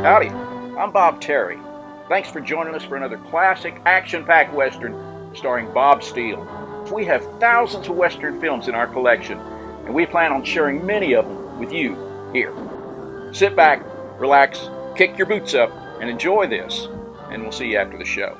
Howdy, I'm Bob Terry. Thanks for joining us for another classic action-packed Western starring Bob Steele. We have thousands of Western films in our collection, and we plan on sharing many of them with you here. Sit back, relax, kick your boots up, and enjoy this, and we'll see you after the show.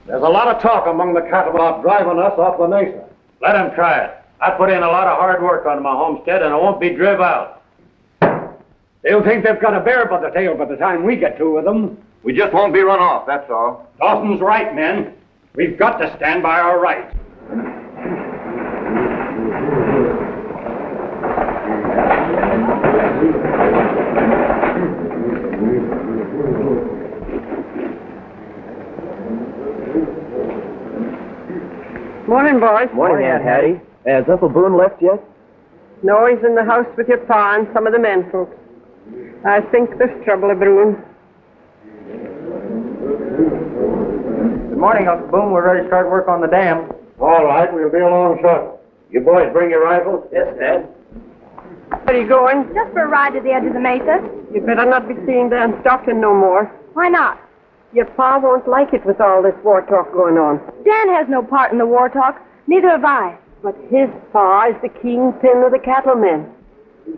There's a lot of talk among the cattle about driving us off the Mesa. Let them try it. I put in a lot of hard work on my homestead, and I won't be driven out. They'll think they've got a bear by the tail by the time we get through with them. We just won't be run off, that's all. Dawson's right, men. We've got to stand by our rights. Morning, boys. Morning, Aunt Hattie. Has Uncle Boone left yet? No, he's in the house with your pa and some of the men folks. I think there's trouble a-brewing. Good morning, Uncle Boone. We're ready to start work on the dam. All right, we'll be along shortly. You boys bring your rifles? Yes, Dad. Where are you going? Just for a ride to the edge of the mesa. You better not be seeing Dan Stockton no more. Why not? Your pa won't like it with all this war talk going on. Dan has no part in the war talk. Neither have I. But his pa is the kingpin of the cattlemen.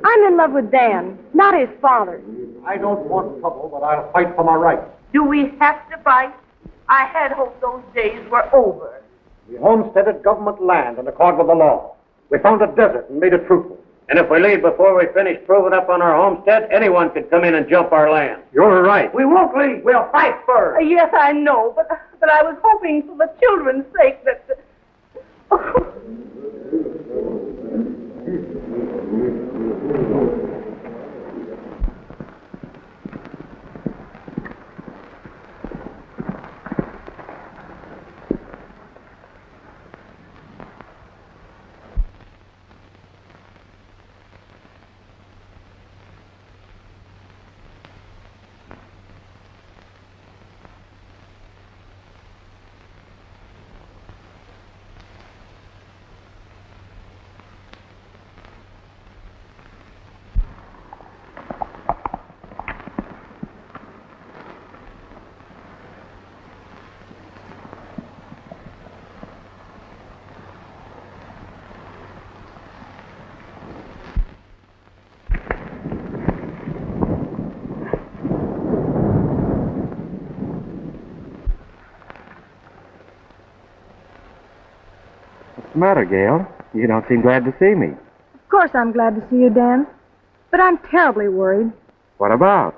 I'm in love with Dan, not his father. I don't want trouble, but I'll fight for my rights. Do we have to fight? I had hoped those days were over. We homesteaded government land in accord with the law. We found a desert and made it fruitful. And if we leave before we finish proving up on our homestead, anyone could come in and jump our land. You're right. We won't leave. We'll fight first. Yes, I know, but I was hoping for the children's sake that... What's the matter, Gail? You don't seem glad to see me. Of course I'm glad to see you, Dan. But I'm terribly worried. What about?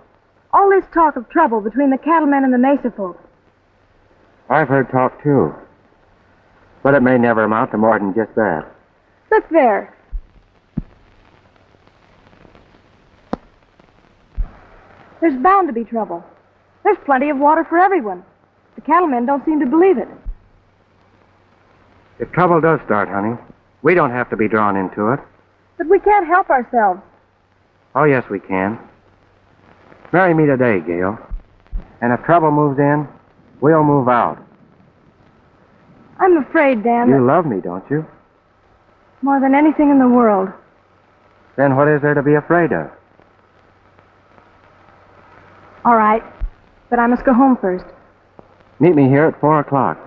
All this talk of trouble between the cattlemen and the Mesa folks. I've heard talk, too. But it may never amount to more than just that. Look there. There's bound to be trouble. There's plenty of water for everyone. The cattlemen don't seem to believe it. If trouble does start, honey, we don't have to be drawn into it. But we can't help ourselves. Oh, yes, we can. Marry me today, Gail. And if trouble moves in, we'll move out. I'm afraid, Dan, You love me, don't you? more than anything in the world. Then what is there to be afraid of? All right, but I must go home first. Meet me here at 4 o'clock.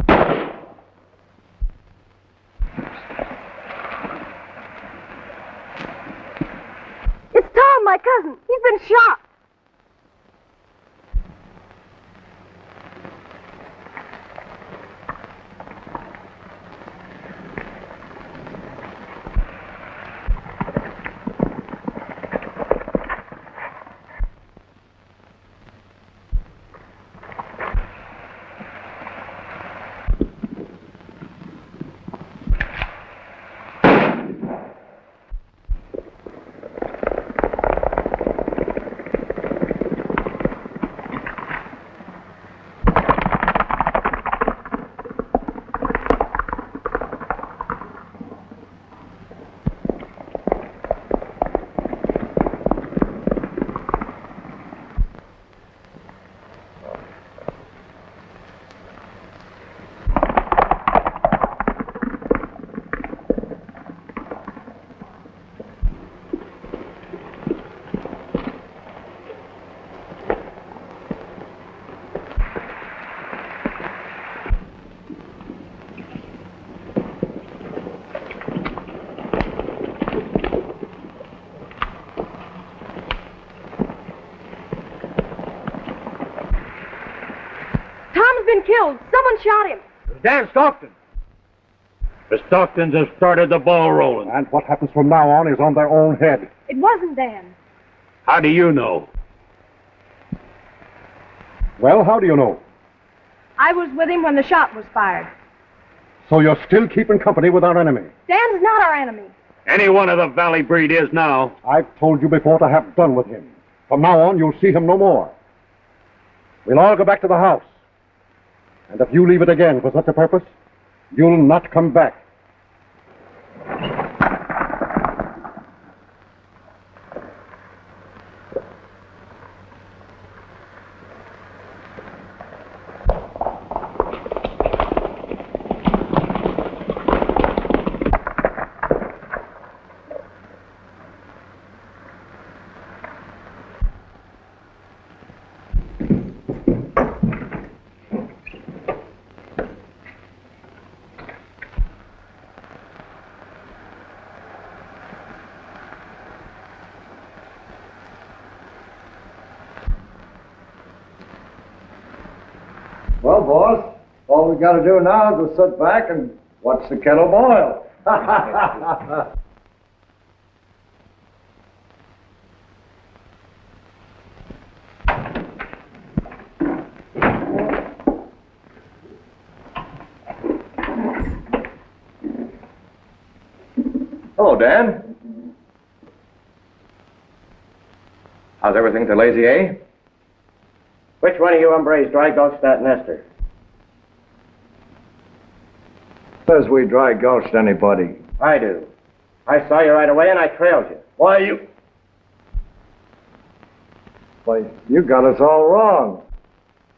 It's Tom, my cousin. He's been shot. killed. Someone shot him. Dan Stockton. The Stocktons have started the ball rolling. And what happens from now on is on their own head. It wasn't Dan. How do you know? Well, how do you know? I was with him when the shot was fired. So you're still keeping company with our enemy? Dan's not our enemy. Any one of the Valley breed is now. I've told you before to have done with him. From now on, you'll see him no more. We'll all go back to the house. And if you leave it again for such a purpose, you'll not come back. Well, boss, all we got to do now is to sit back and watch the kettle boil. Hello, Dan. How's everything at the Lazy A? Which one of you hombres dry gulched that nester? Says we dry gulched anybody. I do. I saw you right away and I trailed you. Why, you got us all wrong.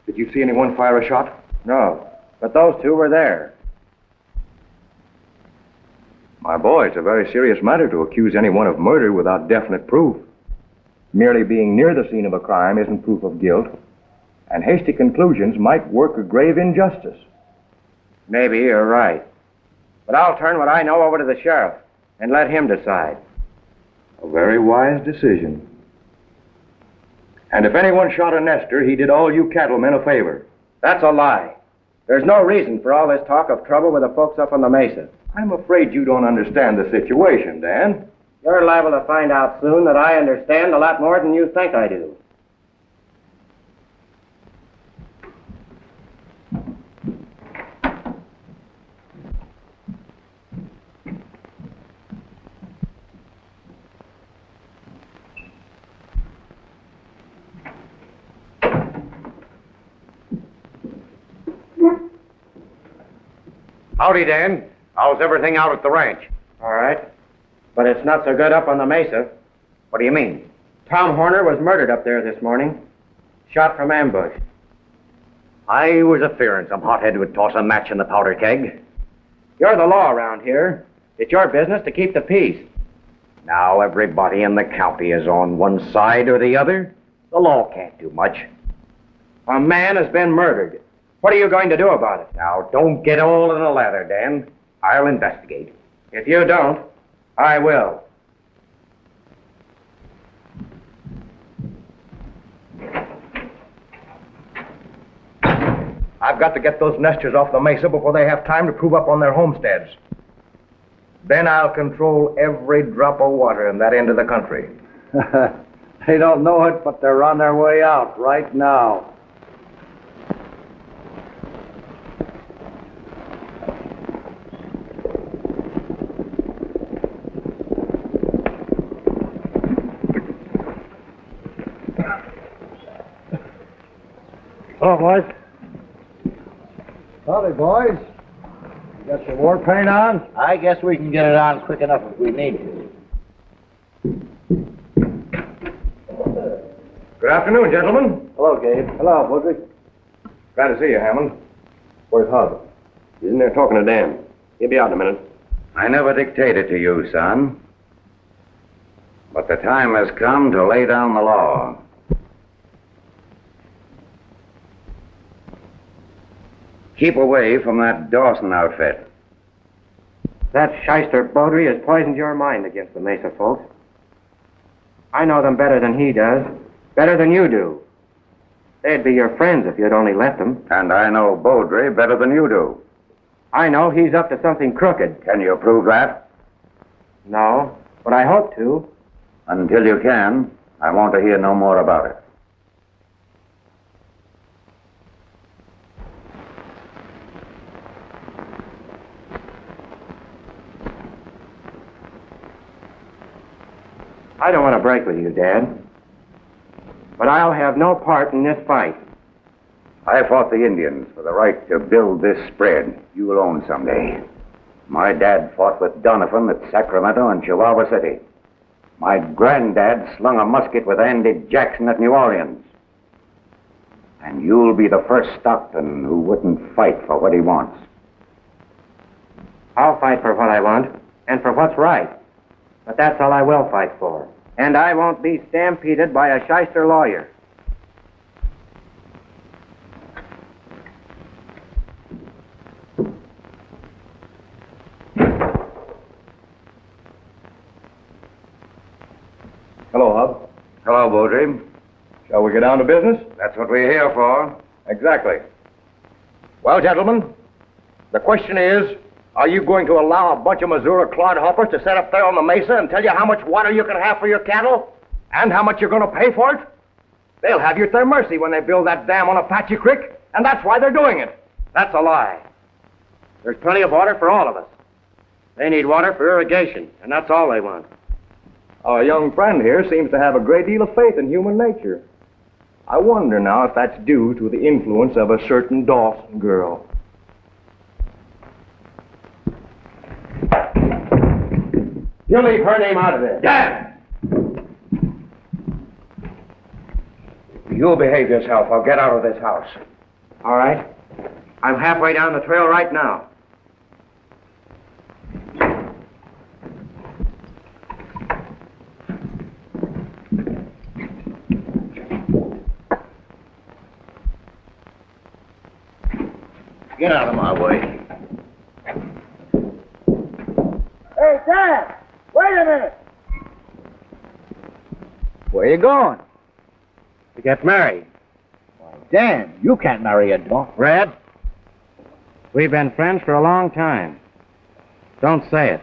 Did you see anyone fire a shot? No, but those two were there. My boy, it's a very serious matter to accuse anyone of murder without definite proof. Merely being near the scene of a crime isn't proof of guilt, and hasty conclusions might work a grave injustice. Maybe you're right. But I'll turn what I know over to the sheriff and let him decide. A very wise decision. And if anyone shot a nester, he did all you cattlemen a favor. That's a lie. There's no reason for all this talk of trouble with the folks up on the Mesa. I'm afraid you don't understand the situation, Dan. You're liable to find out soon that I understand a lot more than you think I do. Howdy, Dan. How's everything out at the ranch? All right. But it's not so good up on the Mesa. What do you mean? Tom Horner was murdered up there this morning. Shot from ambush. I was a-fearing some hothead would toss a match in the powder keg. You're the law around here. It's your business to keep the peace. Now everybody in the county is on one side or the other. The law can't do much. A man has been murdered. What are you going to do about it? Now, don't get all in a lather, Dan. I'll investigate. If you don't, I will. I've got to get those nesters off the Mesa before they have time to prove up on their homesteads. Then I'll control every drop of water in that end of the country. They don't know it, but they're on their way out right now. Hello, boys. Howdy, boys. Got your war paint on? I guess we can get it on quick enough if we need to. Good afternoon, gentlemen. Hello, Gabe. Hello, Bowdre. Glad to see you, Hammond. Where's Hub? He's in there talking to Dan. He'll be out in a minute. I never dictated to you, son. But the time has come to lay down the law. Keep away from that Dawson outfit. That shyster Bowdre has poisoned your mind against the Mesa folks. I know them better than he does, better than you do. They'd be your friends if you'd only let them. And I know Bowdre better than you do. I know he's up to something crooked. Can you prove that? No, but I hope to. Until you can, I want to hear no more about it. I don't want to break with you, Dad. But I'll have no part in this fight. I fought the Indians for the right to build this spread you'll own someday. My dad fought with Donovan at Sacramento and Chihuahua City. My granddad slung a musket with Andy Jackson at New Orleans. And you'll be the first Stockton who wouldn't fight for what he wants. I'll fight for what I want, and for what's right. But that's all I will fight for. And I won't be stampeded by a shyster lawyer. Hello, Hub. Hello, Bowdre. Shall we get down to business? That's what we're here for. Exactly. Well, gentlemen, the question is, are you going to allow a bunch of Missouri clodhoppers to set up there on the Mesa and tell you how much water you can have for your cattle? And how much you're going to pay for it? They'll have you at their mercy when they build that dam on Apache Creek, and that's why they're doing it. That's a lie. There's plenty of water for all of us. They need water for irrigation, and that's all they want. Our young friend here seems to have a great deal of faith in human nature. I wonder now if that's due to the influence of a certain Dawson girl. You leave her name out of this. Dan! You'll behave yourself. I'll get out of this house. All right. I'm halfway down the trail right now. Get out of my way. Hey, Dad! Wait a minute! Where you going? To get married. Dan, you can't marry a dog. Red, we've been friends for a long time. Don't say it.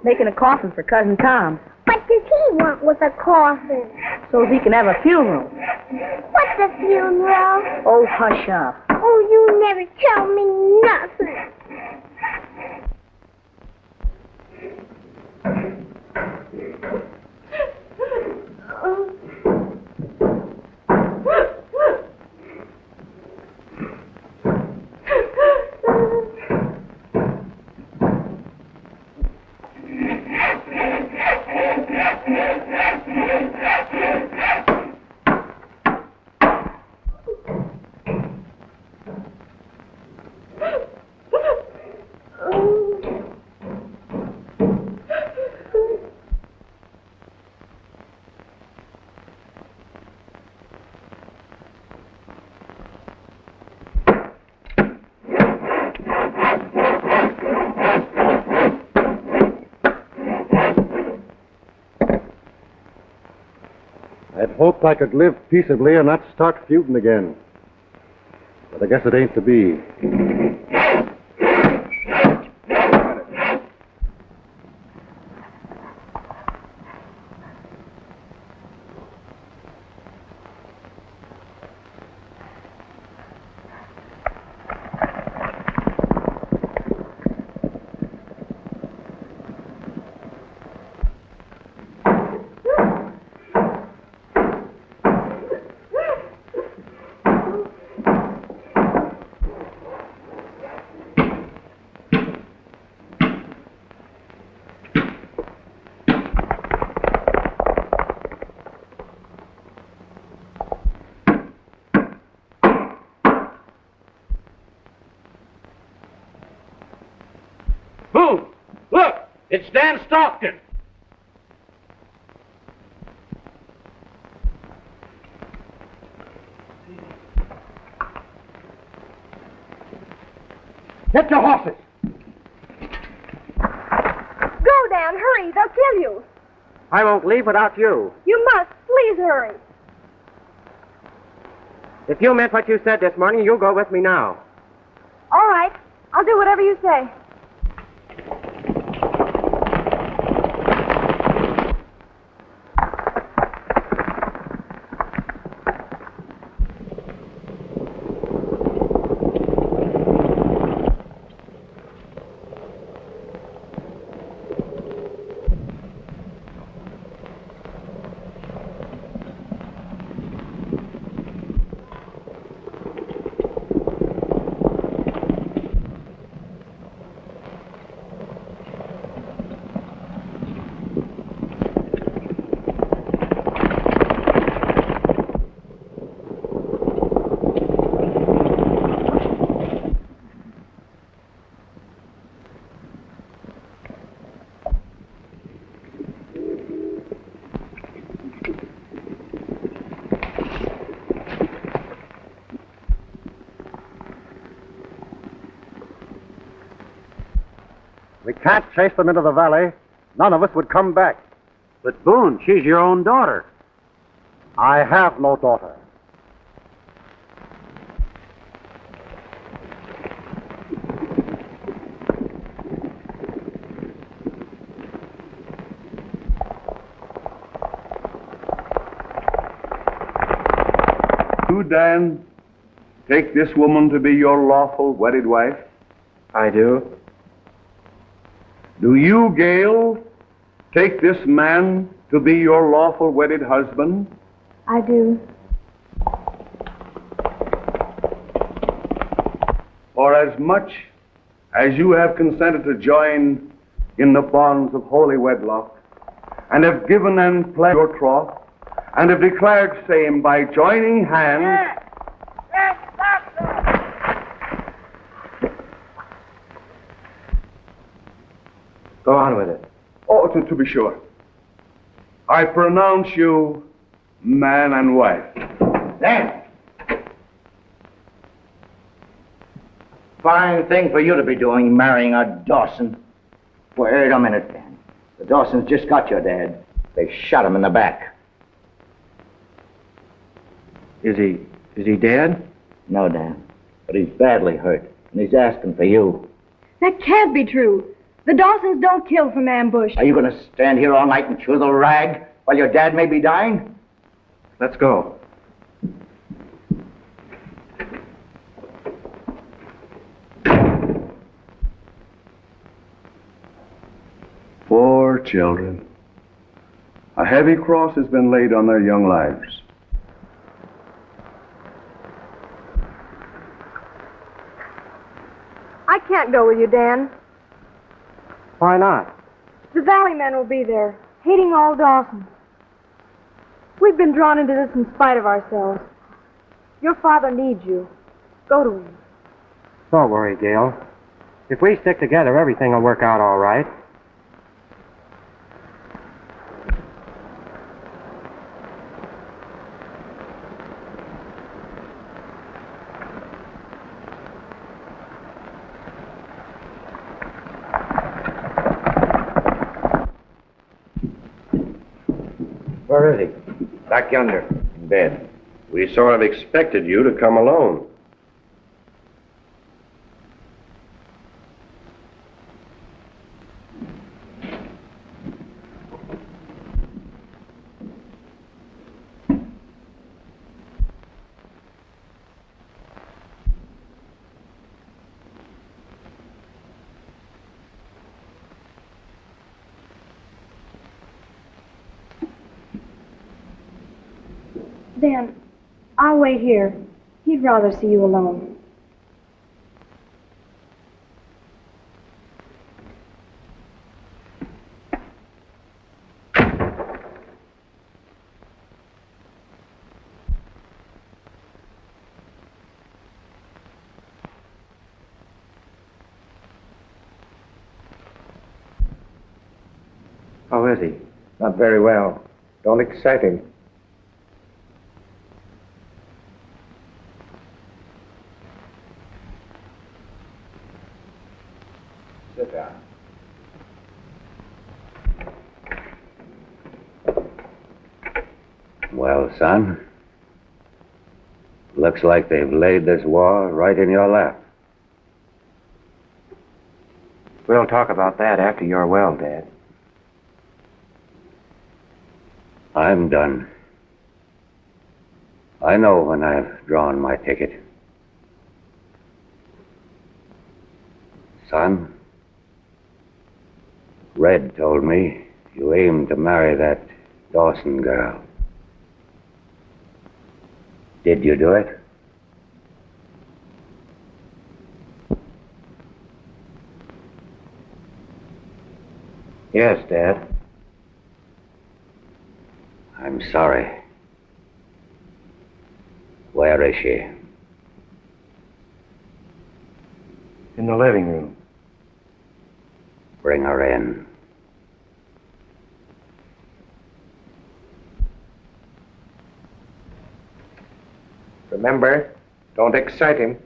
Making a coffin for Cousin Tom. What does he want with a coffin? So he can have a funeral. What's a funeral? Oh, hush up. Oh, you never tell me nothing. I'd hoped I could live peaceably and not start feuding again. But I guess it ain't to be. Dan Stockton. Get your horses. Go, Dan, hurry. They'll kill you. I won't leave without you. You must. Please hurry. If you meant what you said this morning, you'll go with me now. All right. I'll do whatever you say. We can't chase them into the valley. None of us would come back. But, Boone, she's your own daughter. I have no daughter. You, Dan, take this woman to be your lawful wedded wife? I do. Do you, Gail, take this man to be your lawful wedded husband? I do. For as much as you have consented to join in the bonds of holy wedlock, and have given and pledged your troth, and have declared same by joining hands, Go on with it. oh, to be sure, I pronounce you man and wife. Dan! Fine thing for you to be doing, marrying a Dawson. Wait a minute, Dan. The Dawsons just got your dad. They shot him in the back. Is he dead? No, Dan. But he's badly hurt, and he's asking for you. That can't be true. The Dawsons don't kill from ambush. Are you going to stand here all night and chew the rag while your dad may be dying? Let's go. Poor children. A heavy cross has been laid on their young lives. I can't go with you, Dan. Why not? The Valley men will be there, hating all Dawsons. We've been drawn into this in spite of ourselves. Your father needs you. Go to him. Don't worry, Gail. If we stick together, everything will work out all right. Where is he? Back yonder, in bed. We sort of expected you to come alone. Dan, I'll wait here. He'd rather see you alone. How is he? Not very well. Don't excite him. Sit down. Well, son, looks like they've laid this war right in your lap. We'll talk about that after you're well, Dad. I'm done. I know when I've drawn my ticket. Son, Red told me you aimed to marry that Dawson girl. Did you do it? Yes, Dad. I'm sorry. Where is she? In the living room. Bring her in. Remember, don't excite him.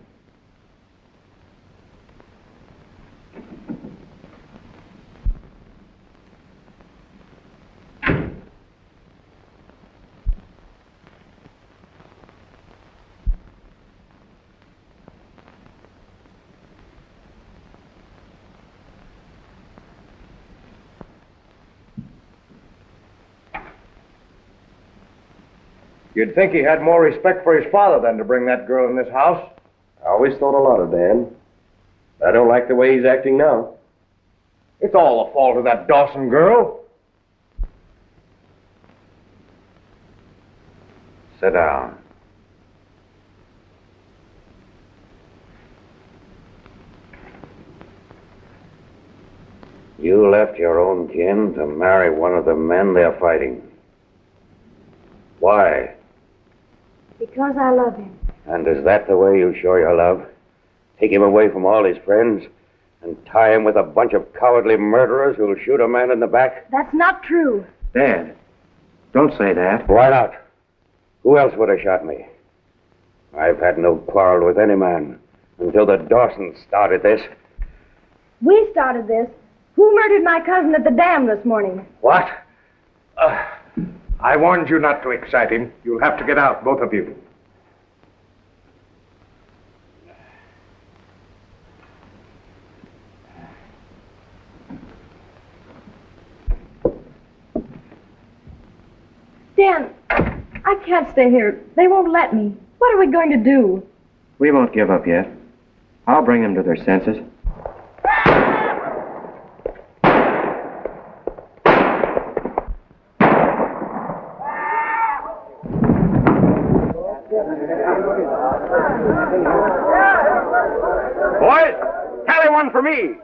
You'd think he had more respect for his father than to bring that girl in this house. I always thought a lot of Dan. I don't like the way he's acting now. It's all the fault of that Dawson girl. Sit down. You left your own kin to marry one of the men they're fighting. Why? Because I love him. And is that the way you show your love? Take him away from all his friends and tie him with a bunch of cowardly murderers who'll shoot a man in the back? That's not true. Dad, don't say that. Why not? Who else would have shot me? I've had no quarrel with any man until the Dawsons started this. We started this. Who murdered my cousin at the dam this morning? What? I warned you not to excite him. You'll have to get out, both of you. Dan, I can't stay here. They won't let me. What are we going to do? We won't give up yet. I'll bring them to their senses. Boys, tally one for me.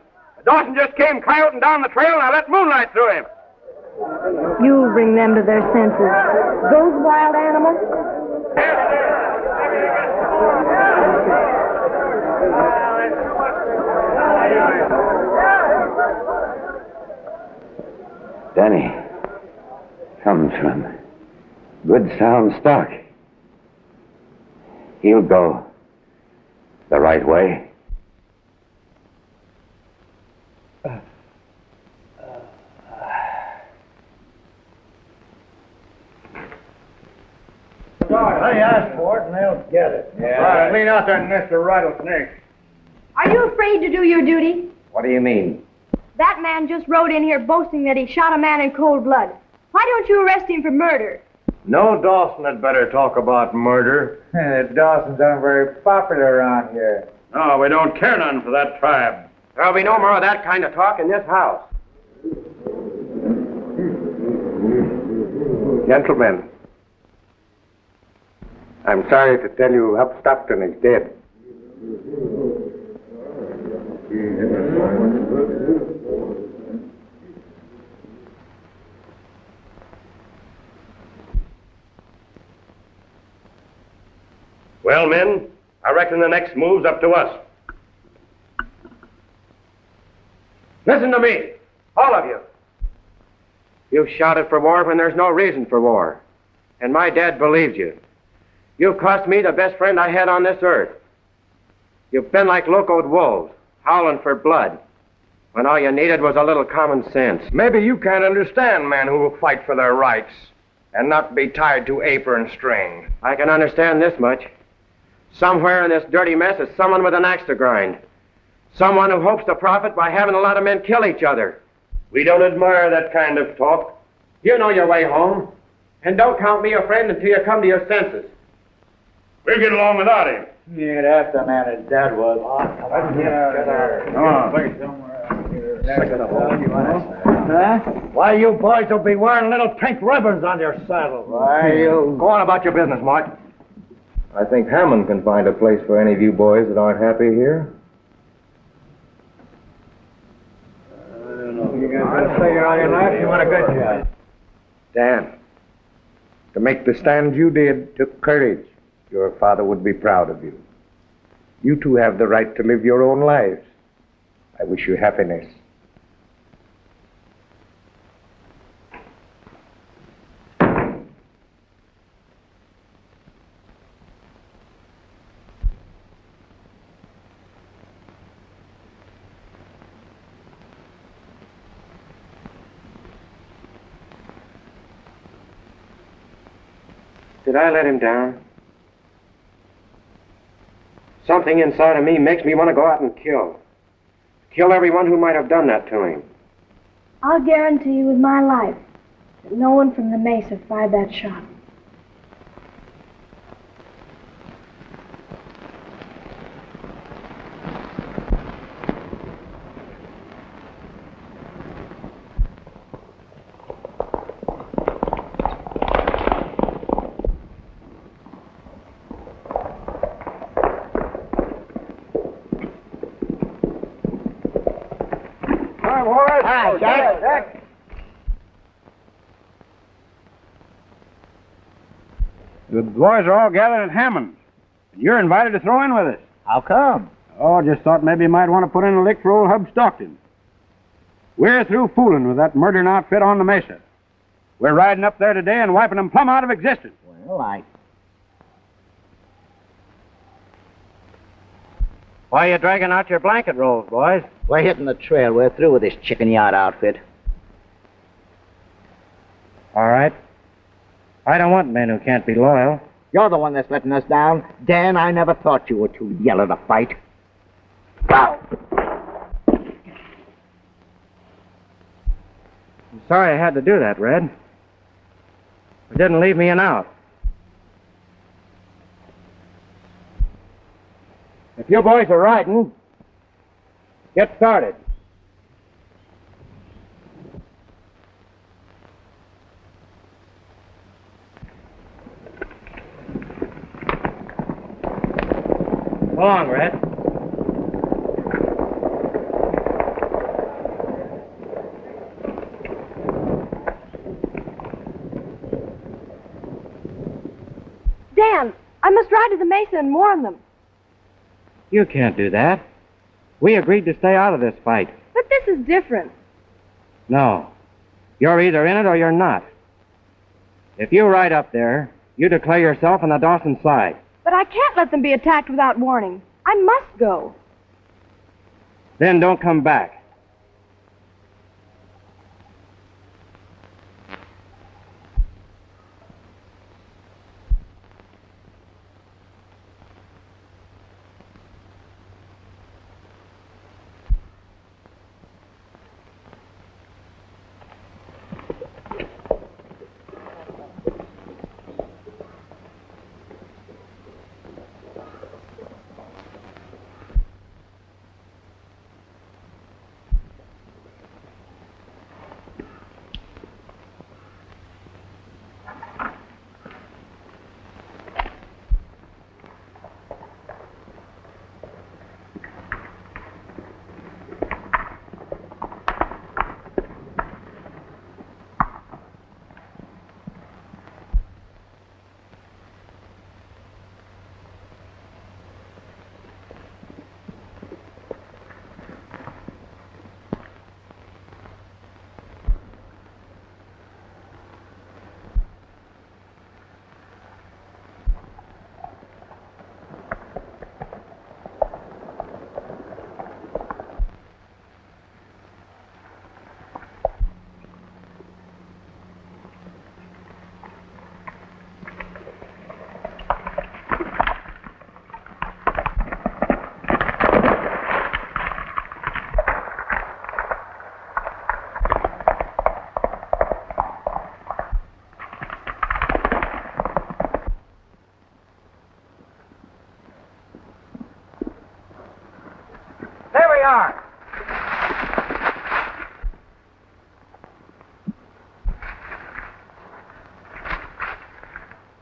Dawson just came coyoting down the trail and I let moonlight through him. You'll bring them to their senses. Those wild animals? Danny comes from good sound stock. He'll go the right way. They ask for it and they'll get it. Yeah. Clean out that nest of rattlesnakes. Are you afraid to do your duty? What do you mean? That man just rode in here boasting that he shot a man in cold blood. Why don't you arrest him for murder? No Dawson had better talk about murder. Dawsons aren't very popular around here. No, we don't care none for that tribe. There'll be no more of that kind of talk in this house. Gentlemen, I'm sorry to tell you Hub Stockton is dead. Well, men, I reckon the next move's up to us. Listen to me, all of you. You've shouted for war when there's no reason for war. And my dad believed you. You've cost me the best friend I had on this earth. You've been like locoed wolves, howling for blood, when all you needed was a little common sense. Maybe you can't understand men who will fight for their rights and not be tied to apron string. I can understand this much. Somewhere in this dirty mess is someone with an axe to grind. Someone who hopes to profit by having a lot of men kill each other. We don't admire that kind of talk. You know your way home. And don't count me a friend until you come to your senses. We'll get along without him. You ain't half the man his dad was. Come on. Play somewhere out here. Huh? Why, you boys will be wearing little pink ribbons on your saddles. Why, you... Go on about your business, Mart. I think Hammond can find a place for any of you boys that aren't happy here. You gotta figure all your life you want a good job. Dan, to make the stand you did took courage. Your father would be proud of you. You two have the right to live your own lives. I wish you happiness. Did I let him down? Something inside of me makes me want to go out and kill. Kill everyone who might have done that to him. I'll guarantee you with my life that no one from the Mesa fired that shot. Hi, Jack. The boys are all gathered at Hammond's. You're invited to throw in with us. How come? Oh, just thought maybe you might want to put in a lick for old Hub Stockton. We're through fooling with that murdering outfit on the Mesa. We're riding up there today and wiping them plumb out of existence. Well, Why are you dragging out your blanket rolls, boys? We're hitting the trail. We're through with this chicken yard outfit. All right. I don't want men who can't be loyal. You're the one that's letting us down. Dan, I never thought you were too yellow to fight. I'm sorry I had to do that, Red. It didn't leave me an out. If you boys are riding, get started. Go on, Red. Dan, I must ride to the Mesa and warn them. You can't do that. We agreed to stay out of this fight. But this is different. No. You're either in it or you're not. If you ride up there, you declare yourself on the Dawson side. But I can't let them be attacked without warning. I must go. Then don't come back.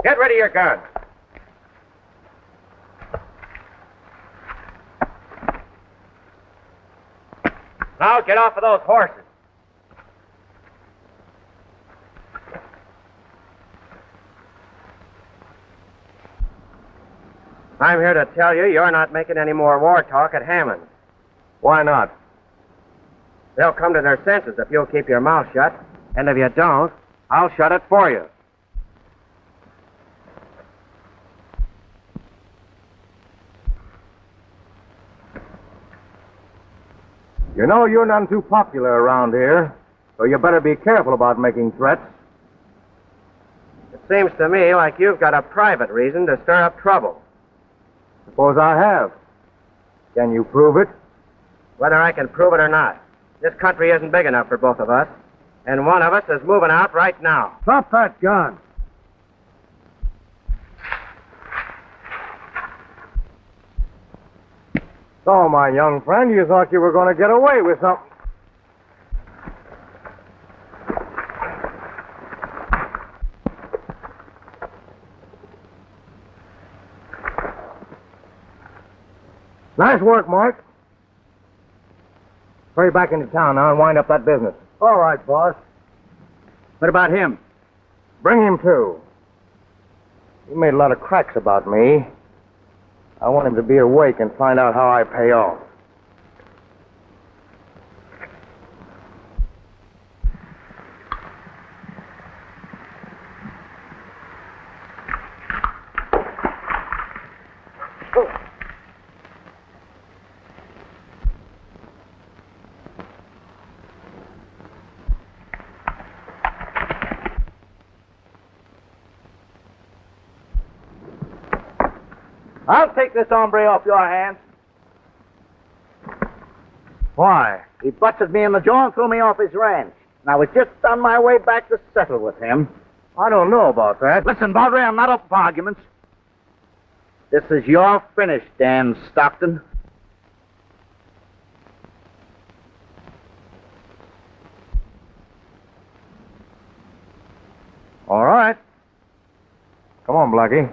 Get rid of your gun. Now get off of those horses. I'm here to tell you you're not making any more war talk at Hammond. Why not? They'll come to their senses if you'll keep your mouth shut. And if you don't, I'll shut it for you. You know you're none too popular around here, so you better be careful about making threats. It seems to me like you've got a private reason to stir up trouble. Suppose I have. Can you prove it? Whether I can prove it or not, this country isn't big enough for both of us, and one of us is moving out right now. Drop that gun. So, my young friend, you thought you were going to get away with something. Nice work, Mark. Hurry back into town now and wind up that business. All right, boss. What about him? Bring him too. He made a lot of cracks about me. I want him to be awake and find out how I pay off. I'll take this hombre off your hands. Why? He busted me in the jaw and threw me off his ranch. And I was just on my way back to settle with him. I don't know about that. Listen, Bowdre, I'm not up for arguments. This is your finish, Dan Stockton. All right. Come on, Blackie.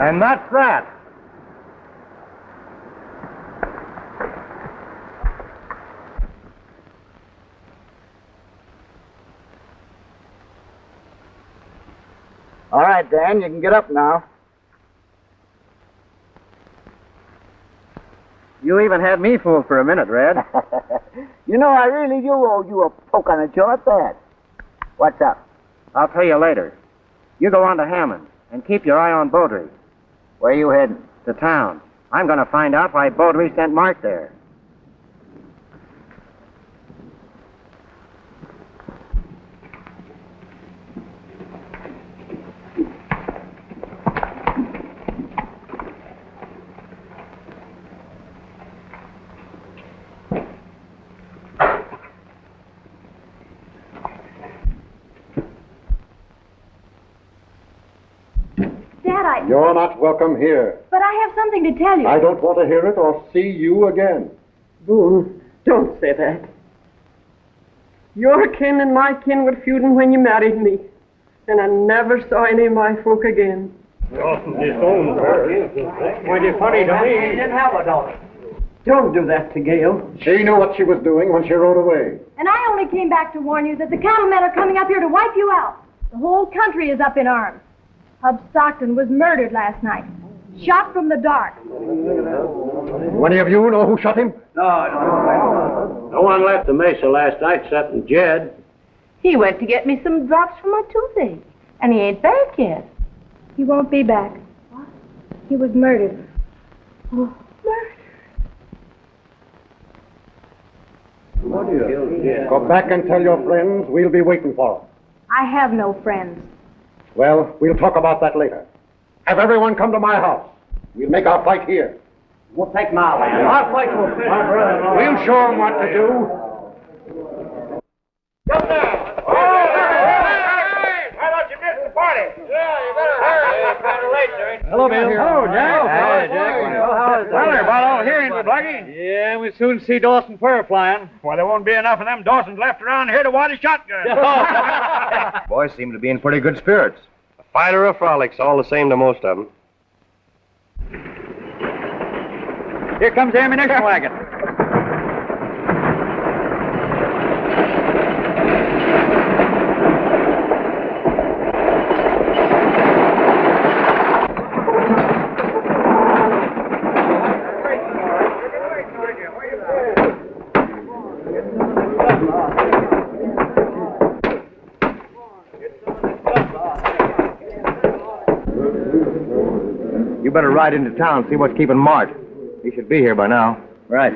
And that's that. All right, Dan, you can get up now. You even had me fooled for a minute, Red. You know, I really do owe you a poke on the jaw at that. What's up? I'll tell you later. You go on to Hammond and keep your eye on Bowdre. Where you heading? To town. I'm going to find out why Bowdre sent Mark there. You're not welcome here. But I have something to tell you. I don't want to hear it or see you again. Boone, don't say that. Your kin and my kin were feuding when you married me, and I never saw any of my folk again. Mighty funny to me. He didn't have a daughter. Don't do that to Gail. She knew what she was doing when she rode away. And I only came back to warn you that the Cattlemen are coming up here to wipe you out. The whole country is up in arms. Hub Stockton was murdered last night. Shot from the dark. Do any of you know who shot him? No one left the Mesa last night except Jed. He went to get me some drops for my toothache, and he ain't back yet. He won't be back. What? He was murdered. Oh, Go back and tell your friends we'll be waiting for them. I have no friends. Well, we'll talk about that later. Have everyone come to my house. We'll make our fight here. We'll take my land. Our fight will finish. We'll show them what to do. Hello, Bill. Hello, Jack. Hi, Jack. Well, they're about all here, ain't we, Blackie? Yeah, we soon see Dawson fur flying. Well, there won't be enough of them Dawsons left around here to wad a shotgun. Boys seem to be in pretty good spirits. A fight or a frolic's all the same to most of them. Here comes the ammunition wagon. You better ride into town, see what's keeping Mart. He should be here by now. Right.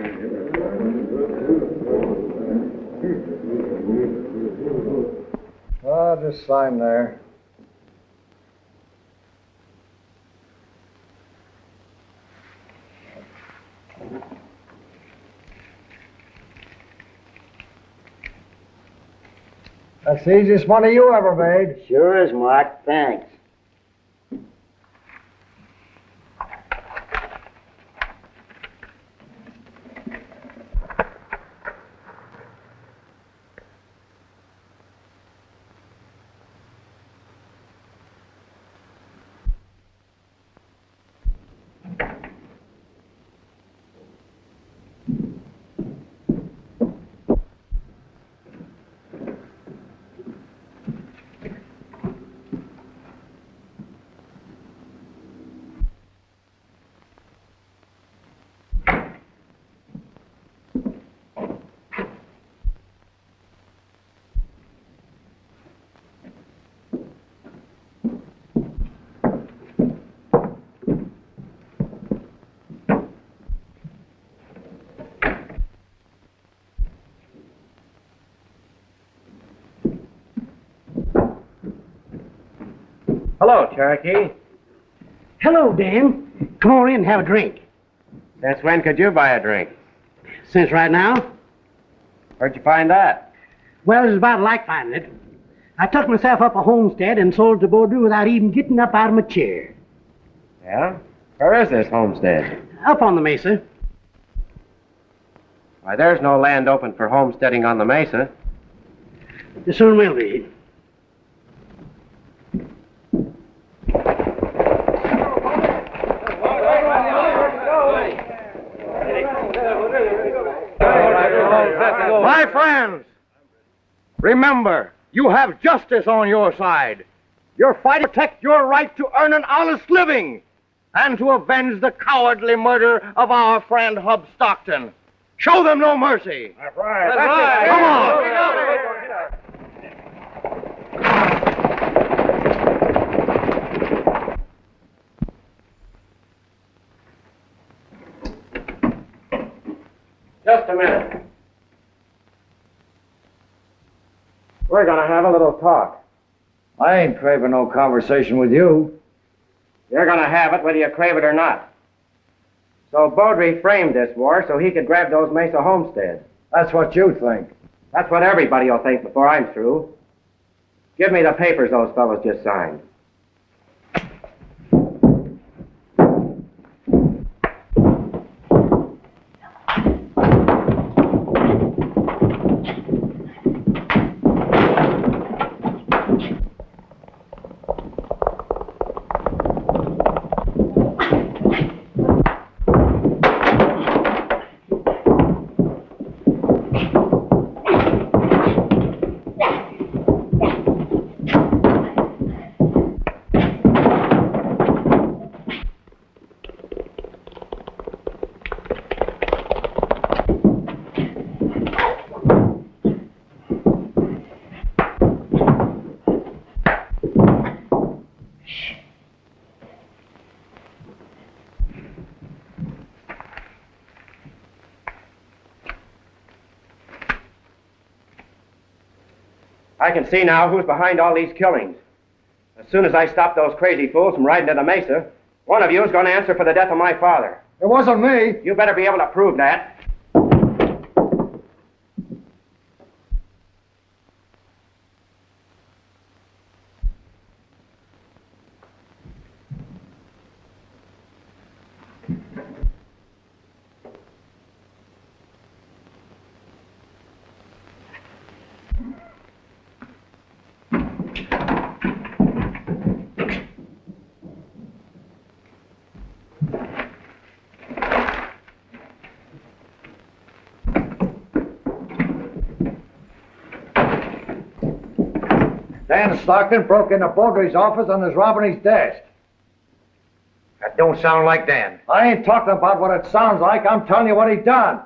Just sign there. That's the easiest money you ever made. Sure is, Mark. Thanks. Hello, Cherokee. Hello, Dan. Come on in and have a drink. Since when could you buy a drink? Since right now? Where'd you find that? Well, it's about like finding it. I took myself up a homestead and sold it to Bowdre without even getting up out of my chair. Yeah? Where is this homestead? Up on the Mesa. Why, there's no land open for homesteading on the Mesa. There soon will be. My friends, remember, you have justice on your side. You're fighting to protect your right to earn an honest living and to avenge the cowardly murder of our friend Hub Stockton. Show them no mercy. That's right. That's right. Come on. Just a minute. We're gonna have a little talk. I ain't craving no conversation with you. You're gonna have it whether you crave it or not. So Bowdre framed this war so he could grab those Mesa homesteads. That's what you think. That's what everybody will think before I'm through. Give me the papers those fellows just signed. I can see now who's behind all these killings. As soon as I stop those crazy fools from riding to the Mesa, one of you is going to answer for the death of my father. It wasn't me. You better be able to prove that. Dan Stockton broke into Bowdre's office and is robbing his desk. That don't sound like Dan. I ain't talking about what it sounds like. I'm telling you what he done.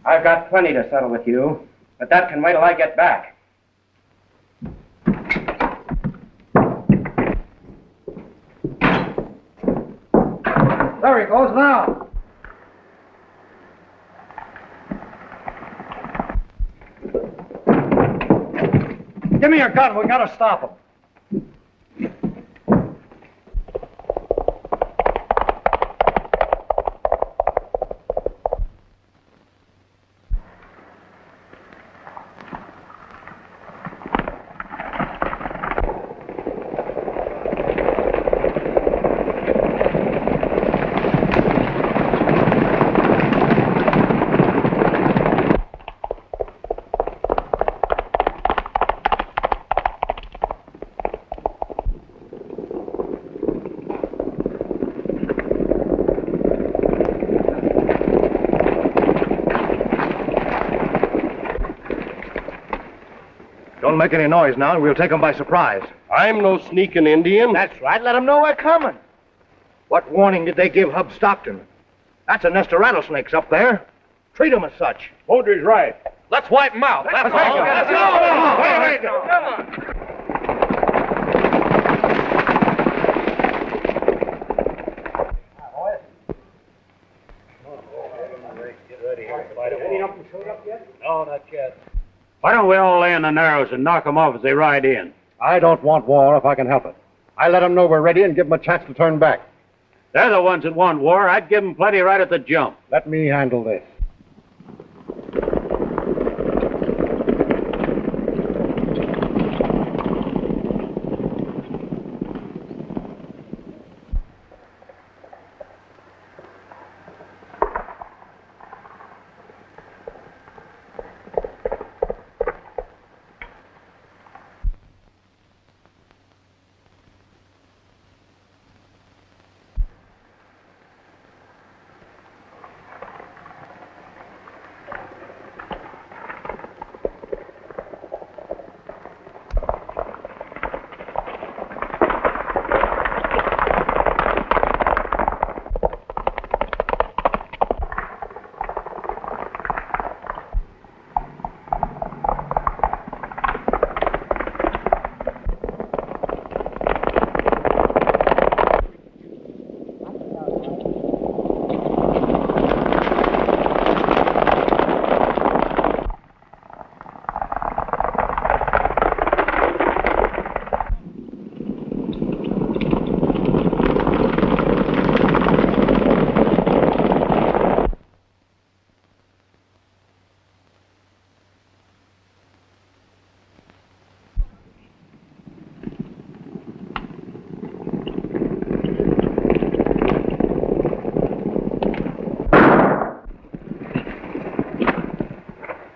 I've got plenty to settle with you, but that can wait till I get back. There he goes now. Give me your gun. We gotta stop him. Don't make any noise now, and we'll take them by surprise. I'm no sneaking Indian. That's right. Let them know we're coming. What warning did they give Hub Stockton? That's a nest of rattlesnakes up there. Treat them as such. Bowdre's right. Let's wipe them out. That's all. Come on. No, not yet. Why don't we all lay in the narrows and knock them off as they ride in? I don't want war if I can help it. I let them know we're ready and give them a chance to turn back. They're the ones that want war. I'd give them plenty right at the jump. Let me handle this.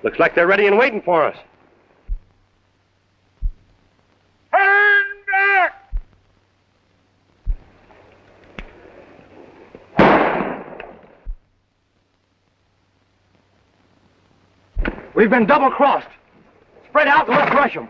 Looks like they're ready and waiting for us. Turn back! We've been double-crossed. Spread out and let's rush them.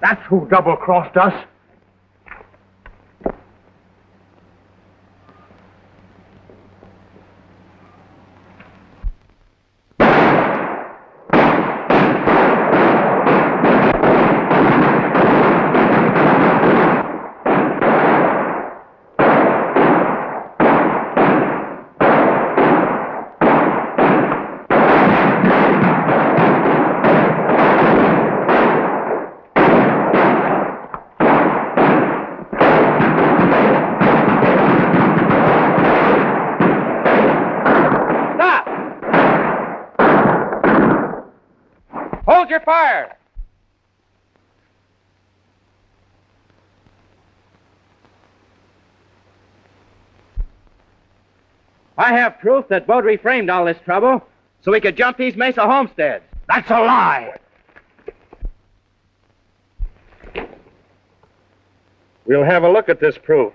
That's who double-crossed us. Hold your fire! I have proof that Bowdre framed all this trouble so we could jump these Mesa homesteads. That's a lie. We'll have a look at this proof.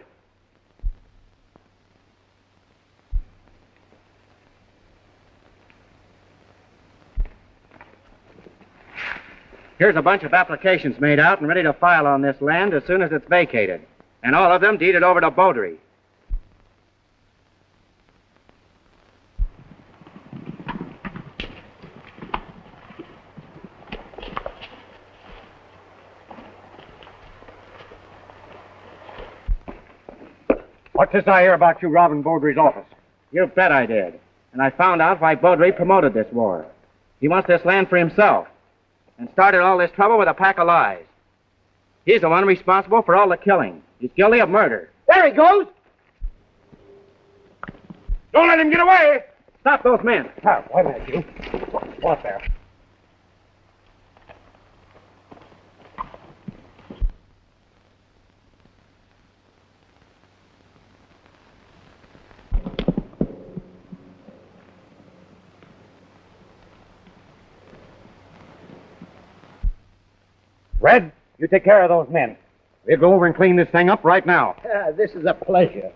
Here's a bunch of applications made out and ready to file on this land as soon as it's vacated. And all of them deeded over to Bowdre. What's this I hear about you robbing Bowdre's office? You bet I did. And I found out why Bowdre promoted this war. He wants this land for himself. And started all this trouble with a pack of lies. He's the one responsible for all the killing. He's guilty of murder. There he goes! Don't let him get away! Stop those men. Oh, wait a minute, you. What there? Red, you take care of those men. We'll go over and clean this thing up right now. This is a pleasure.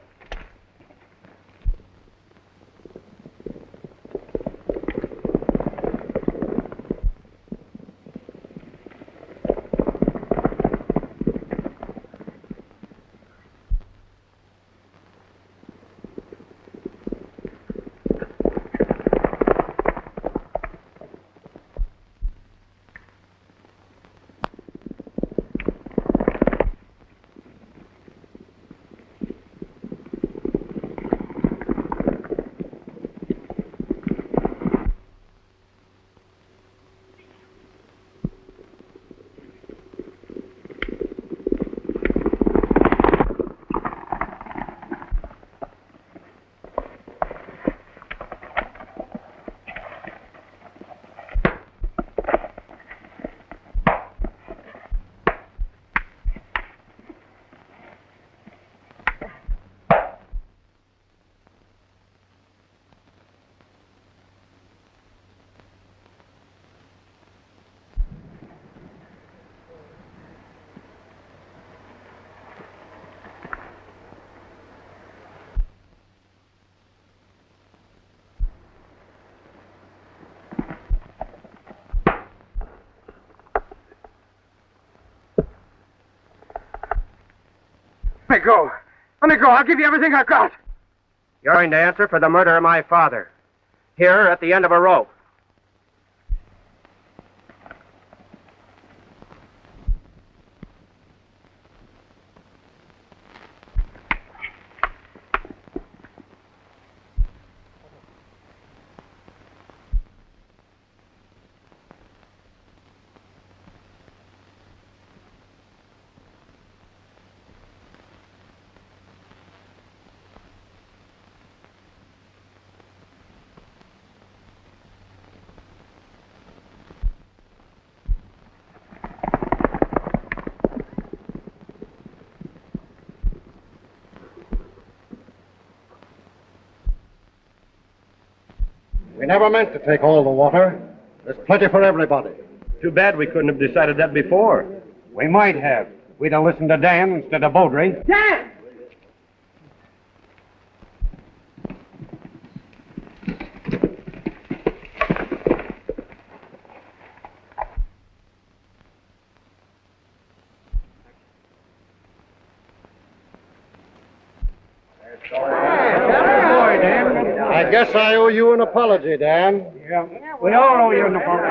Let me go. Let me go. I'll give you everything I've got. You're going to answer for the murder of my father. Here at the end of a rope. We never meant to take all the water. There's plenty for everybody. Too bad we couldn't have decided that before. We might have. We'd have listened to Dan instead of Bowdre. Dan! I guess I owe you an apology, Dan. Yeah, we all owe you an apology.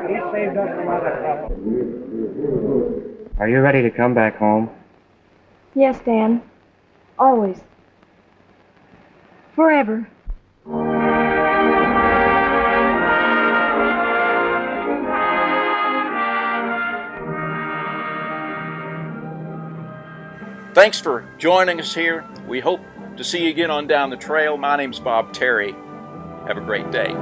He saved us from other trouble. Are you ready to come back home? Yes, Dan. Always. Forever. Thanks for joining us here. We hope to see you again on Down the Trail. My name's Bob Terry. Have a great day.